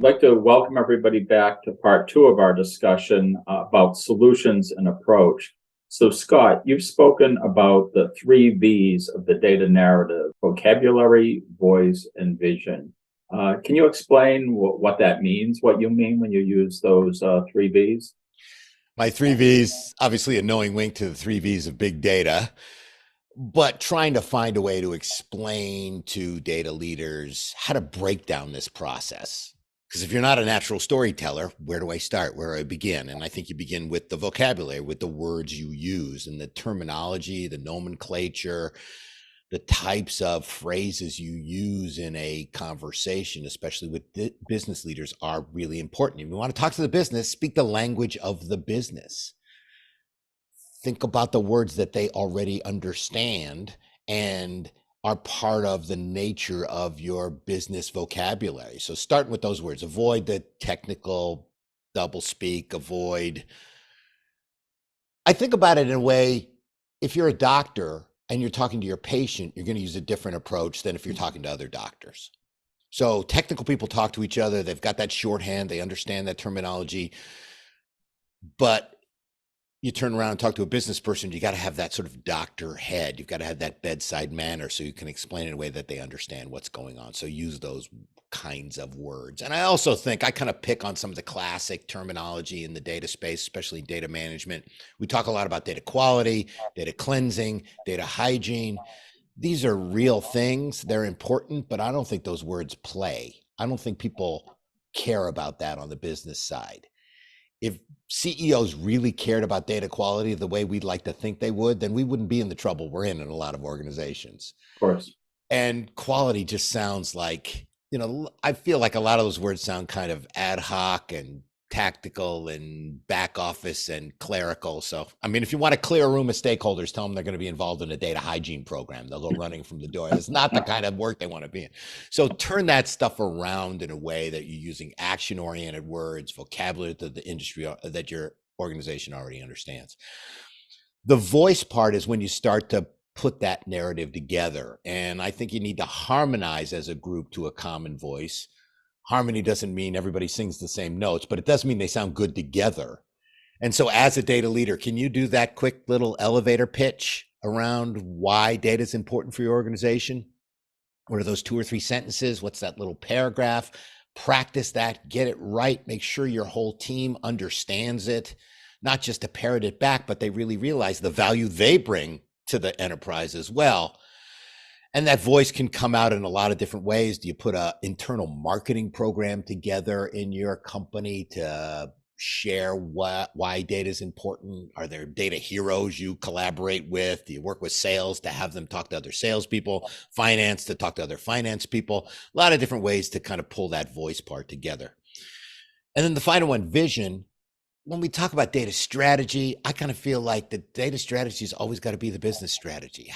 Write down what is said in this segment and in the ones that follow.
I'd like to welcome everybody back to part two of our discussion about solutions and approach. So, Scott, you've spoken about the three V's of the data narrative: vocabulary, voice, and vision. Can you explain what that means, what you mean when you use those three V's? My three V's, obviously a knowing wink to the three V's of big data, but trying to find a way to explain to data leaders how to break down this process. Because if you're not a natural storyteller, where do I start? Where do I begin? And I think you begin with the vocabulary, with the words you use and the terminology, the nomenclature, the types of phrases you use in a conversation, especially with business leaders, are really important. If you want to talk to the business, speak the language of the business. Think about the words that they already understand and are part of the nature of your business vocabulary. So starting with those words, avoid the technical doublespeak, I think about it in a way, if you're a doctor and you're talking to your patient, you're going to use a different approach than if you're talking to other doctors. So technical people talk to each other. They've got that shorthand. They understand that terminology. But you turn around and talk to a business person, you got to have that sort of doctor head. You've got to have that bedside manner so you can explain in a way that they understand what's going on. So use those kinds of words. And I also think I kind of pick on some of the classic terminology in the data space, especially data management. We talk a lot about data quality, data cleansing, data hygiene. These are real things. They're important, but I don't think those words play. I don't think people care about that on the business side. If CEOs really cared about data quality the way we'd like to think they would, then we wouldn't be in the trouble we're in a lot of organizations. Of course. And quality just sounds like, I feel like a lot of those words sound kind of ad hoc and tactical and back office and clerical. So, I mean, if you want to clear a room of stakeholders, tell them they're going to be involved in a data hygiene program. They'll go running from the door. It's not the kind of work they want to be in. So turn that stuff around in a way that you're using action-oriented words, vocabulary that the industry, that your organization already understands. The voice part is when you start to put that narrative together. And I think you need to harmonize as a group to a common voice. Harmony doesn't mean everybody sings the same notes, but it does mean they sound good together. And so as a data leader, can you do that quick little elevator pitch around why data is important for your organization? What are those 2 or 3 sentences? What's that little paragraph? Practice that, get it right. Make sure your whole team understands it, not just to parrot it back, but they really realize the value they bring to the enterprise as well. And that voice can come out in a lot of different ways. Do you put an internal marketing program together in your company to share why data is important? Are there data heroes you collaborate with? Do you work with sales to have them talk to other salespeople, finance to talk to other finance people? A lot of different ways to kind of pull that voice part together. And then the final one, vision. When we talk about data strategy, I kind of feel like the data strategy has always got to be the business strategy.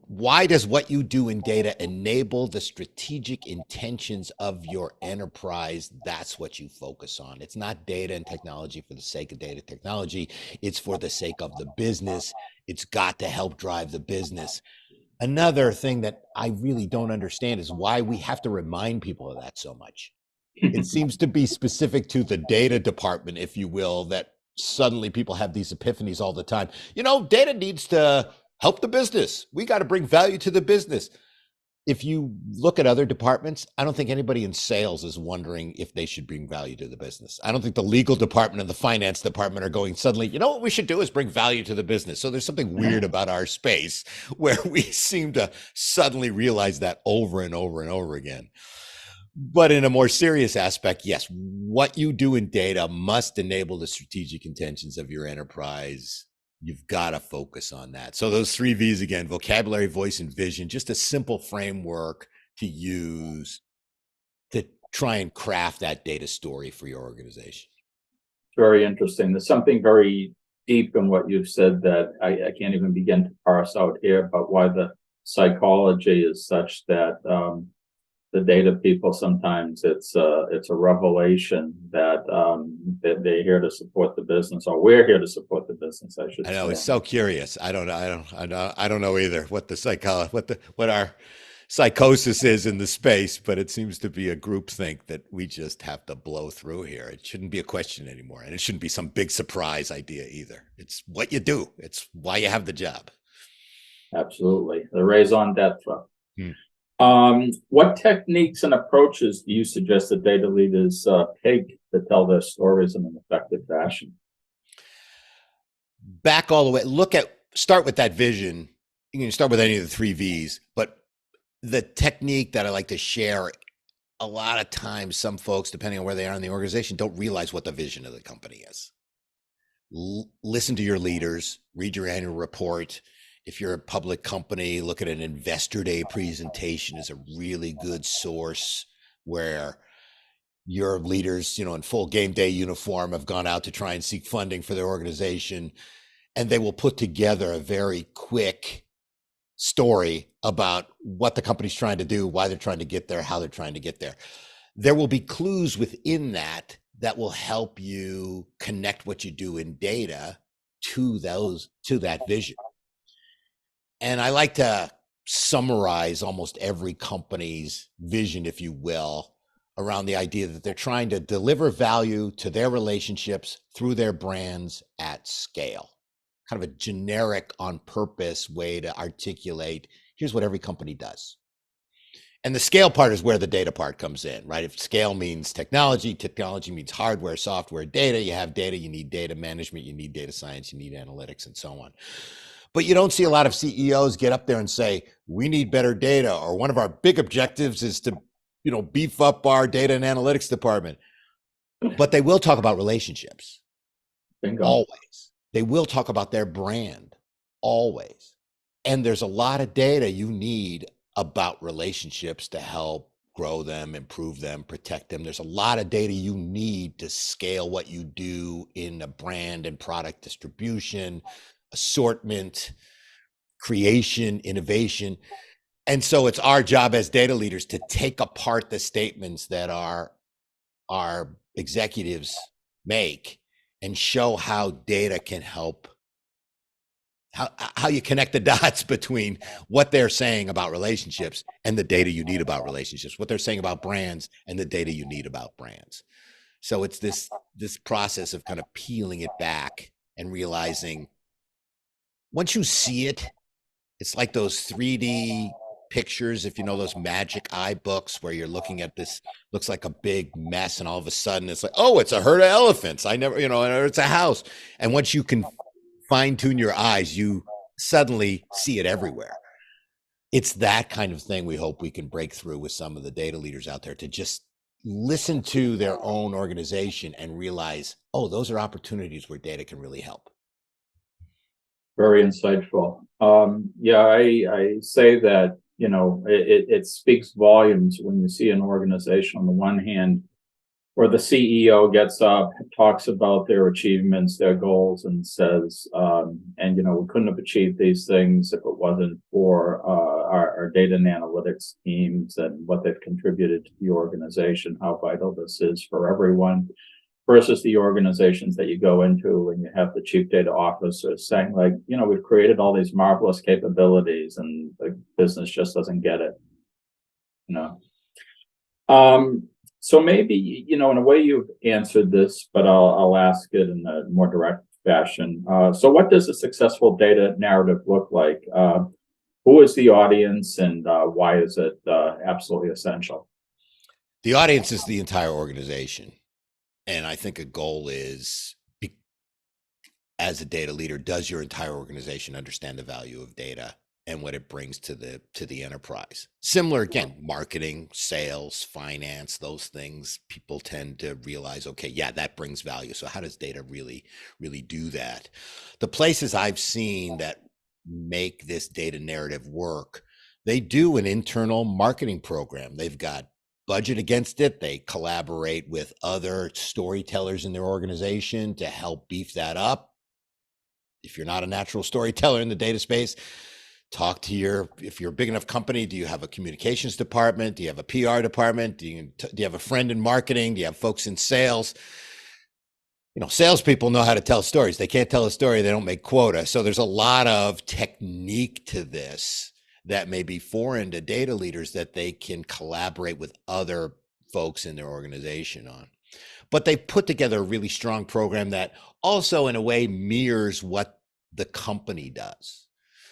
Why does what you do in data enable the strategic intentions of your enterprise? That's what you focus on. It's not data and technology for the sake of data technology. It's for the sake of the business. It's got to help drive the business. Another thing that I really don't understand is why we have to remind people of that so much. It seems to be specific to the data department, if you will, that suddenly people have these epiphanies all the time. Data needs to help the business. We got to bring value to the business. If you look at other departments, I don't think anybody in sales is wondering if they should bring value to the business. I don't think the legal department and the finance department are going suddenly, what we should do is bring value to the business. So there's something weird about our space where we seem to suddenly realize that over and over and over again. But in a more serious aspect, yes, what you do in data must enable the strategic intentions of your enterprise. You've got to focus on that. So those 3 V's again, vocabulary, voice, and vision, just a simple framework to use to try and craft that data story for your organization. Very interesting. There's something very deep in what you've said that I can't even begin to parse out here, but why the psychology is such that the data people, sometimes it's a revelation that they're here to support the business, or we're here to support the business, I should say. I know, it's so curious. I don't know either what our psychosis is in the space, but it seems to be a groupthink that we just have to blow through here. It shouldn't be a question anymore, and it shouldn't be some big surprise idea either. It's what you do. It's why you have the job. Absolutely. The raison d'etre. Hmm. What techniques and approaches do you suggest that data leaders take to tell their stories in an effective fashion? Back all the way. Start with that vision. You can start with any of the 3 V's, but the technique that I like to share, a lot of times, some folks, depending on where they are in the organization, don't realize what the vision of the company is. Listen to your leaders, read your annual report. If you're a public company, look at an investor day presentation is a really good source where your leaders, in full game day uniform have gone out to try and seek funding for their organization, and they will put together a very quick story about what the company's trying to do, why they're trying to get there, how they're trying to get there. There will be clues within that will help you connect what you do in data to that vision. And I like to summarize almost every company's vision, if you will, around the idea that they're trying to deliver value to their relationships through their brands at scale. Kind of a generic on purpose way to articulate, here's what every company does. And the scale part is where the data part comes in, right? If scale means technology means hardware, software, data, you have data, you need data management, you need data science, you need analytics, and so on. But you don't see a lot of CEOs get up there and say, we need better data, or one of our big objectives is to, beef up our data and analytics department. But they will talk about relationships. Bingo. Always. They will talk about their brand, always. And there's a lot of data you need about relationships to help grow them, improve them, protect them. There's a lot of data you need to scale what you do in a brand and product distribution, assortment, creation, innovation. And so it's our job as data leaders to take apart the statements that our executives make and show how data can help, how you connect the dots between what they're saying about relationships and the data you need about relationships, what they're saying about brands and the data you need about brands. So it's this process of kind of peeling it back and realizing once you see it, it's like those 3D pictures, if you know those magic eye books where you're looking at this, looks like a big mess, and all of a sudden it's like, oh, it's a herd of elephants. I never, or it's a house. And once you can fine tune your eyes, you suddenly see it everywhere. It's that kind of thing we hope we can break through with some of the data leaders out there, to just listen to their own organization and realize, oh, those are opportunities where data can really help. Very insightful. I say that, it speaks volumes when you see an organization on the one hand where the CEO gets up, talks about their achievements, their goals, and says, we couldn't have achieved these things if it wasn't for our data and analytics teams and what they've contributed to the organization, how vital this is for everyone, versus the organizations that you go into and you have the chief data officer saying, like, we've created all these marvelous capabilities and the business just doesn't get it. So maybe, in a way you've answered this, but I'll ask it in a more direct fashion. So what does a successful data narrative look like? Who is the audience, and why is it absolutely essential? The audience is the entire organization. And I think a goal is, as a data leader, does your entire organization understand the value of data and what it brings to the enterprise? Similar, again, marketing, sales, finance, those things, people tend to realize, okay, yeah, that brings value. So how does data really do that? The places I've seen that make this data narrative work, they do an internal marketing program. They've got budget against it. They collaborate with other storytellers in their organization to help beef that up. If you're not a natural storyteller in the data space, talk to if you're a big enough company, do you have a communications department? Do you have a PR department? Do you have a friend in marketing? Do you have folks in sales? Salespeople know how to tell stories. They can't tell a story, they don't make quota. So there's a lot of technique to this that may be foreign to data leaders that they can collaborate with other folks in their organization on. But they put together a really strong program that also in a way mirrors what the company does.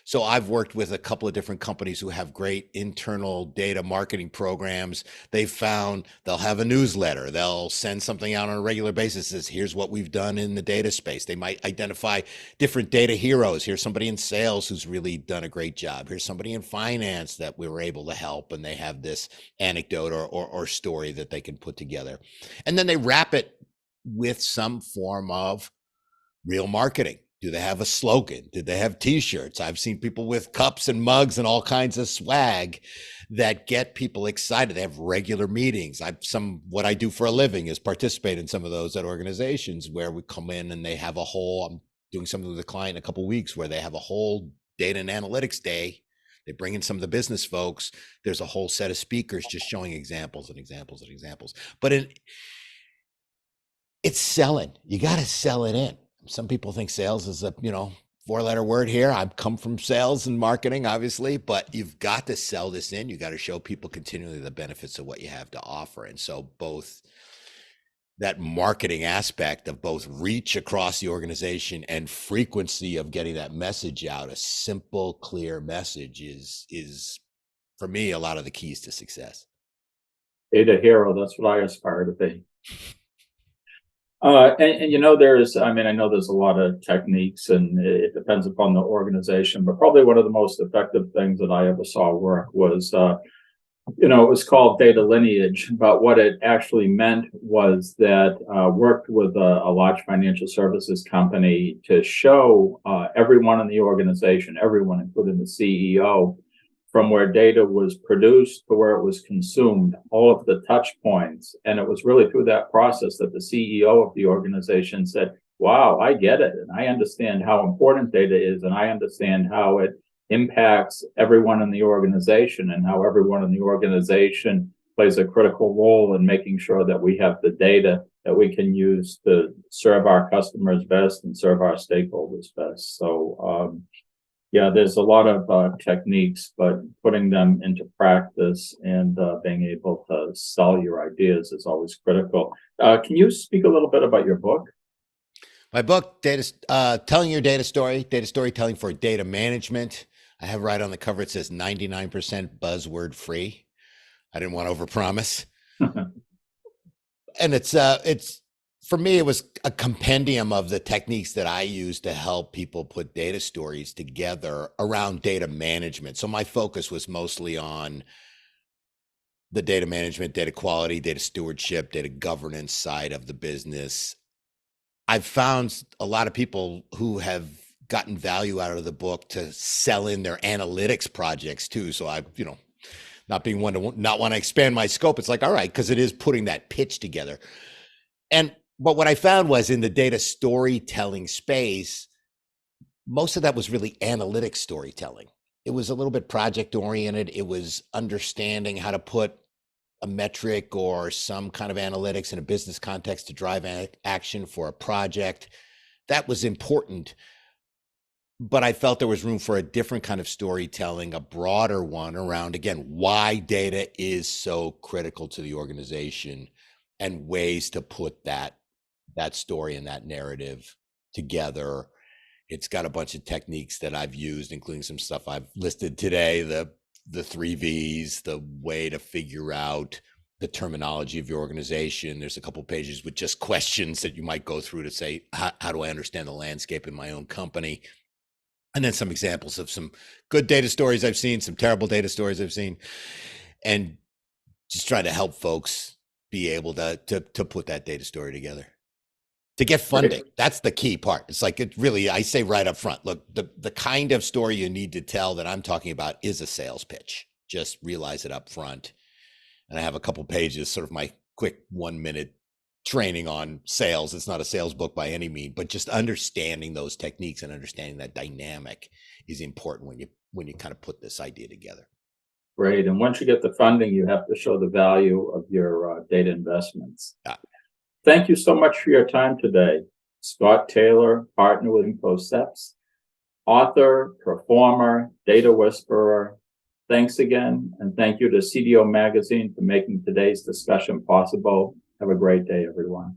So I've worked with a couple of different companies who have great internal data marketing programs. They've found they'll have a newsletter. They'll send something out on a regular basis that says, here's what we've done in the data space. They might identify different data heroes. Here's somebody in sales who's really done a great job. Here's somebody in finance that we were able to help. And they have this anecdote or story that they can put together. And then they wrap it with some form of real marketing. Do they have a slogan? Did they have t-shirts? I've seen people with cups and mugs and all kinds of swag that get people excited. They have regular meetings. What I do for a living is participate in some of those at organizations where we come in and they have a whole, I'm doing something with a client in a couple of weeks where they have a whole data and analytics day. They bring in some of the business folks. There's a whole set of speakers just showing examples and examples and examples. But it's selling. You got to sell it in. Some people think sales is a, four-letter word here. I've come from sales and marketing, obviously, but you've got to sell this in. You got to show people continually the benefits of what you have to offer. And so both that marketing aspect of both reach across the organization and frequency of getting that message out, a simple, clear message is for me, a lot of the keys to success. Data hero, that's what I aspire to be. And I know there's a lot of techniques and it depends upon the organization, but probably one of the most effective things that I ever saw work was, it was called data lineage, but what it actually meant was that worked with a large financial services company to show everyone in the organization, everyone, including the CEO, from where data was produced to where it was consumed, all of the touch points. And it was really through that process that the CEO of the organization said, wow, I get it. And I understand how important data is. And I understand how it impacts everyone in the organization and how everyone in the organization plays a critical role in making sure that we have the data that we can use to serve our customers best and serve our stakeholders best. So, there's a lot of techniques, but putting them into practice and being able to sell your ideas is always critical. Can you speak a little bit about your book? My book, Telling Your Data Story, Data Storytelling for Data Management. I have right on the cover, it says 99% buzzword free. I didn't want to overpromise. And it's for me, it was a compendium of the techniques that I use to help people put data stories together around data management. So my focus was mostly on the data management, data quality, data stewardship, data governance side of the business. I've found a lot of people who have gotten value out of the book to sell in their analytics projects too. So I, not being one to not want to expand my scope, it's like, all right, because it is putting that pitch together. But what I found was in the data storytelling space, most of that was really analytic storytelling. It was a little bit project oriented. It was understanding how to put a metric or some kind of analytics in a business context to drive action for a project. That was important. But I felt there was room for a different kind of storytelling, a broader one around, again, why data is so critical to the organization and ways to put that story and that narrative together. It's got a bunch of techniques that I've used, including some stuff I've listed today, the 3 V's, the way to figure out the terminology of your organization. There's a couple pages with just questions that you might go through to say, how do I understand the landscape in my own company? And then some examples of some good data stories I've seen, some terrible data stories I've seen, and just try to help folks be able to put that data story together. To get funding, that's the key part. It's like, it really, I say right up front, look, the kind of story you need to tell that I'm talking about is a sales pitch. Just realize it up front. And I have a couple pages, sort of my quick 1-minute training on sales. It's not a sales book by any means, but just understanding those techniques and understanding that dynamic is important when you kind of put this idea together. Great. And once you get the funding, you have to show the value of your data investments. Thank you so much for your time today. Scott Taylor, partner with Infocepts, author, performer, data whisperer, Thanks again, and thank you to CDO Magazine for making today's discussion possible. Have a great day, everyone.